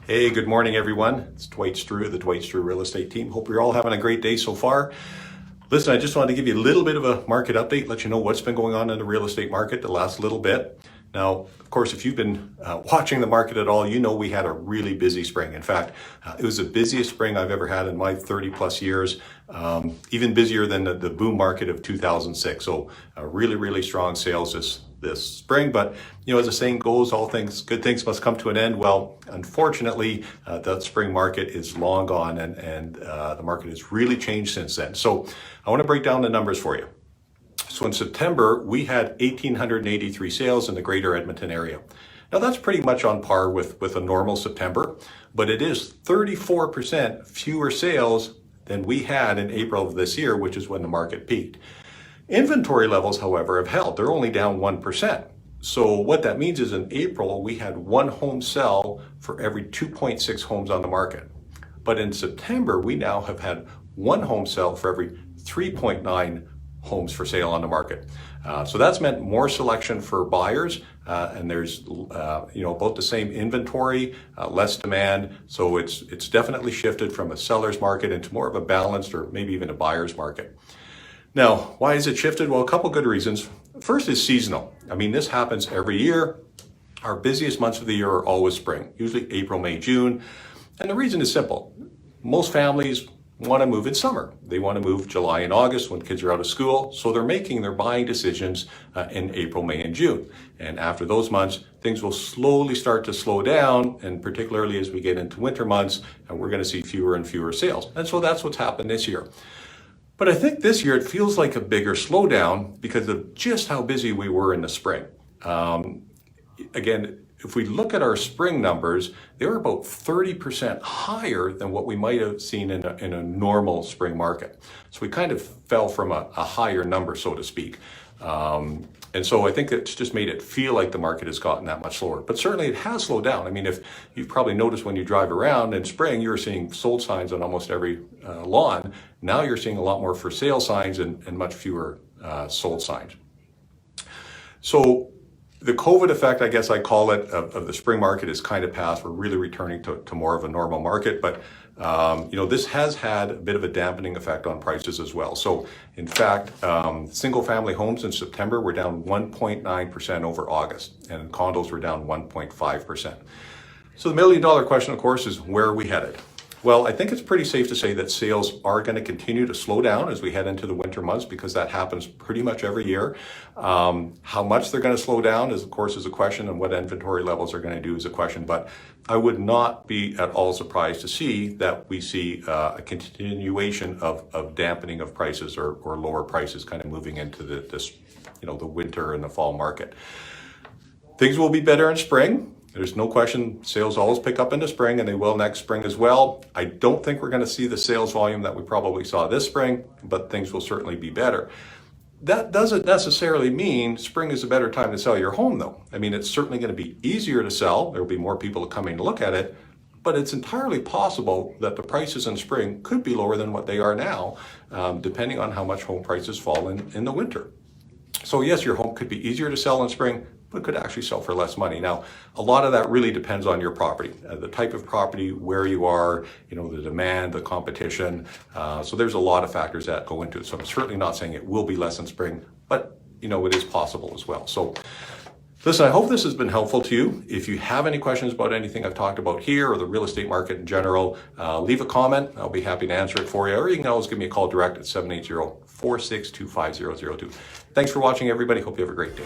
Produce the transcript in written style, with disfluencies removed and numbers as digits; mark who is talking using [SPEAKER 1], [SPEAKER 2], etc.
[SPEAKER 1] Hey, good morning, everyone. It's Dwight Streu, the Dwight Streu Real Estate team. Hope you're all having a great day so far. Listen, I just wanted to give you a little bit of a market update, let you know what's been going on in the real estate market the last little bit. Now, of course, if you've been watching the market at all, you know we had a really busy spring. In fact, it was the busiest spring I've ever had in my 30 plus years, even busier than the boom market of 2006. So really strong sales this spring. But, you know, as the saying goes, good things must come to an end. Well, unfortunately, that spring market is long gone and the market has really changed since then. So I want to break down the numbers for you. So in September, we had 1,883 sales in the greater Edmonton area. Now that's pretty much on par with a normal September, but it is 34% fewer sales than we had in April of this year, which is when the market peaked. Inventory levels, however, have held. They're only down 1%. So what that means is in April, we had one home sell for every 2.6 homes on the market. But in September, we now have had one home sell for every 3.9 homes for sale on the market. So that's meant more selection for buyers, and there's about the same inventory, less demand. So it's definitely shifted from a seller's market into more of a balanced or maybe even a buyer's market. Now, why is it shifted? Well, a couple good reasons. First is seasonal. I mean, this happens every year. Our busiest months of the year are always spring, usually April, May, June. And the reason is simple. Most families want to move in summer. They want to move July and August when kids are out of school. So they're making their buying decisions in April, May, and June. And after those months, things will slowly start to slow down. And particularly as we get into winter months, we're going to see fewer and fewer sales. And so that's what's happened this year. But I think this year it feels like a bigger slowdown because of just how busy we were in the spring. Again, if we look at our spring numbers, they were about 30% higher than what we might have seen in a normal spring market. So we kind of fell from a higher number, so to speak. And so I think it's just made it feel like the market has gotten that much slower. But certainly it has slowed down. I mean, if you've probably noticed when you drive around in spring, you're seeing sold signs on almost every lawn. Now you're seeing a lot more for sale signs and much fewer sold signs. So the COVID effect, I guess I call it, of the spring market is kind of past. We're really returning to more of a normal market, but this has had a bit of a dampening effect on prices as well. So in fact, single family homes in September were down 1.9% over August, and condos were down 1.5%. So the $1 million question, of course, is where are we headed? Well, I think it's pretty safe to say that sales are going to continue to slow down as we head into the winter months because that happens pretty much every year. How much they're going to slow down is, of course, is a question, and what inventory levels are going to do is a question. But I would not be at all surprised to see that we see a continuation of dampening of prices or lower prices kind of moving into the winter and the fall market. Things will be better in spring. There's no question sales always pick up in the spring, and they will next spring as well. I don't think we're going to see the sales volume that we probably saw this spring, but things will certainly be better. That doesn't necessarily mean spring is a better time to sell your home, though. I mean, it's certainly going to be easier to sell. There will be more people coming to look at it, but it's entirely possible that the prices in spring could be lower than what they are now, depending on how much home prices fall in the winter. So yes, your home could be easier to sell in spring, but could actually sell for less money. Now, a lot of that really depends on your property, the type of property, where you are, the demand, the competition. So there's a lot of factors that go into it. So I'm certainly not saying it will be less in spring, but it is possible as well. So listen, I hope this has been helpful to you. If you have any questions about anything I've talked about here or the real estate market in general, leave a comment. I'll be happy to answer it for you. Or you can always give me a call direct at 780-462-5002. Thanks for watching, everybody. Hope you have a great day.